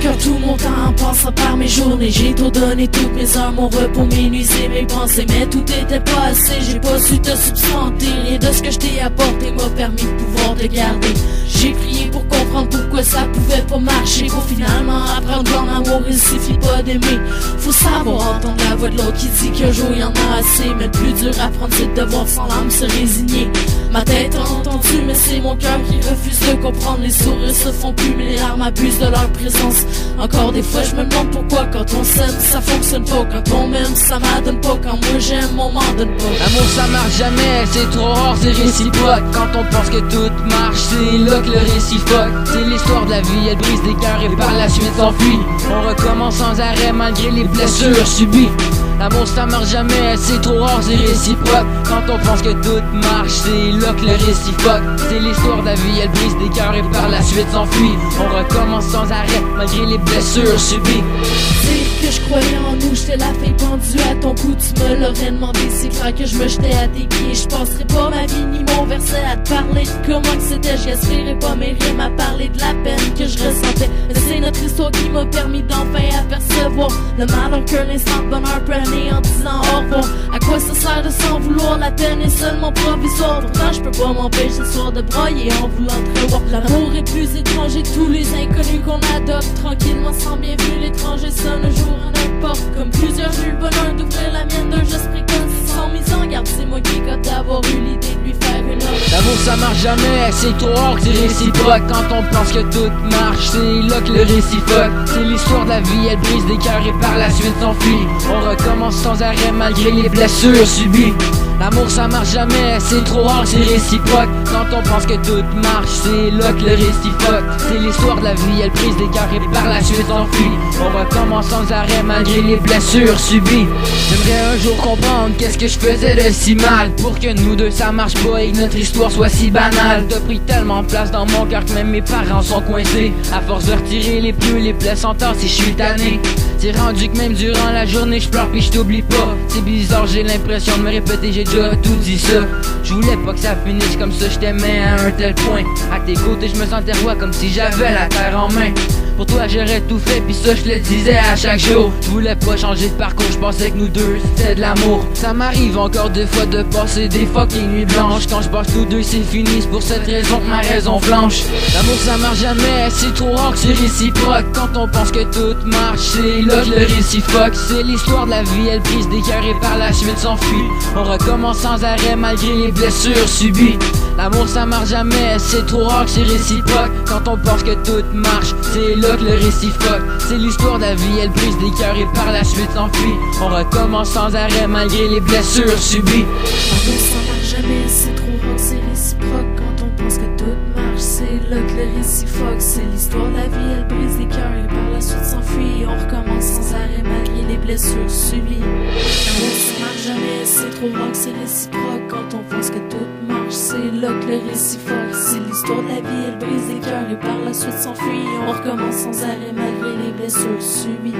cœur tout mon temps en passant par mes journées. J'ai tout donné, toutes mes heures, mon repos, mes nuits et mes pensées. Mais tout était pas assez, j'ai pas su te substanter. Rien de ce que je t'ai apporté m'a permis de pouvoir te garder. J'ai prié pour comprendre pourquoi ça pouvait pas marcher, pour finalement apprendre qu'en amour il suffit pas d'aimer. Faut savoir entendre la voix de l'autre qui dit qu'un jour y'en a assez. Mais le plus dur à prendre c'est de devoir sans l'âme se résigner. Ma tête a entendu mais c'est mon cœur qui refuse de comprendre. Les sourires se font plus mais les larmes abusent de leur présence. Encore des fois je me demande pourquoi quand on s'aime ça fonctionne pas. Quand on m'aime ça m'adonne pas. Quand moi j'aime on m'en donne pas. L'amour ça marche jamais, c'est trop rare, c'est réciproque. Quand on pense que tout marche, c'est là que le réciproque. C'est l'histoire de la vie, elle brise des cœurs et par la suite s'enfuit. On recommence sans arrêt malgré les blessures subies. L'amour ça marche jamais, c'est trop rare, c'est réciproque. Quand on pense que tout marche, c'est là que le réciproque. C'est l'histoire de la vie, elle brise des cœurs et par la suite s'enfuit. On recommence sans arrêt malgré les blessures subies. Dire que je croyais en nous, j'étais la fille pendue à ton cou. Tu me l'aurais demandé, c'est clair que je me jetais à tes pieds. Je passerais pas ma vie ni mon verset à te parler de comment que c'était. J'espérais pas mes rimes à parler de la peine que je ressentais. Mais c'est notre histoire qui m'a permis d'enfin apercevoir le malheur qu'un instant de bonheur peut amener en disant au revoir. À quoi ça sert de s'en vouloir, la peine est seulement provisoire. Pourtant je peux pas m'empêcher ce soir de broyer en voulant te revoir. L'amour est plus étranger, tous les inconnus qu'on adopte tranquillement sans bien vu. L'étranger sonne le jour à notre porte. Comme plusieurs, j'ai eu le bonheur d'ouvrir la mienne d'un geste précoce. Sans mise en garde, c'est moi qui cote d'avoir eu l'idée de lui faire une offre. L'amour ça marche jamais, c'est trop rare, c'est réciproque. Quand on pense que tout marche, c'est là que le réciproque. C'est l'histoire de la vie, elle brise des cœurs et par la suite s'enfuit. On recommence sans arrêt malgré les blessures subies. L'amour ça marche jamais, c'est trop rare, c'est réciproque. Quand on pense que tout marche, c'est là que le réciproque. C'est l'histoire de la vie, elle brise des cœurs et par la suite s'enfuit. On recommence sans arrêt malgré les blessures subies. J'aimerais un jour comprendre qu'est-ce que je faisais de si mal pour que nous deux ça marche pas et que notre histoire soit si banale. T'as pris tellement de place dans mon cœur que même mes parents sont coincés. À force de retirer les pneus, les plaies s'entassent et je suis tanné. C'est rendu que même durant la journée je pleure pis je t'oublie pas. C'est bizarre, j'ai l'impression de me répéter, j'ai déjà tout dit ça. Je voulais pas que ça finisse comme ça, je t'aimais à un tel point. À tes côtés je me sentais roi comme si j'avais la terre en main. Pour toi j'aurais tout fait pis ça je le disais à chaque jour. Je voulais pas changer de parcours, je pensais que nous deux c'était de l'amour. Ça m'arrive encore deux fois de passer des fucking nuits blanches. Quand je passe tous deux c'est fini, c'est pour cette raison que ma raison flanche. L'amour ça marche jamais, c'est trop rare que c'est réciproque. Quand on pense que tout marche, c'est là que le réciproque. C'est l'histoire de la vie, elle brise des cœurs et par la suite s'enfuit. On recommence sans arrêt malgré les blessures subies. L'amour ça marche jamais, c'est trop rare que c'est réciproque. Quand on pense que tout marche, c'est là que le réciproque. C'est l'histoire de la vie, elle brise des cœurs et par la suite s'enfuit. On recommence sans arrêt malgré les blessures subies. L'amour ça marche jamais, c'est trop rare, c'est réciproque. Quand on pense que tout marche, c'est là que le réciproque. C'est l'histoire de la vie, elle brise des cœurs et par la suite s'enfuit. On recommence sans arrêt malgré les blessures subies. L'amour ça marche jamais, c'est trop rare que c'est réciproque. Quand on pense que tout marche, c'est là que le réciproque. C'est l'histoire de la vie, elle brise des cœurs et par la suite s'enfuit. On recommence sans arrêt malgré les blessures subies.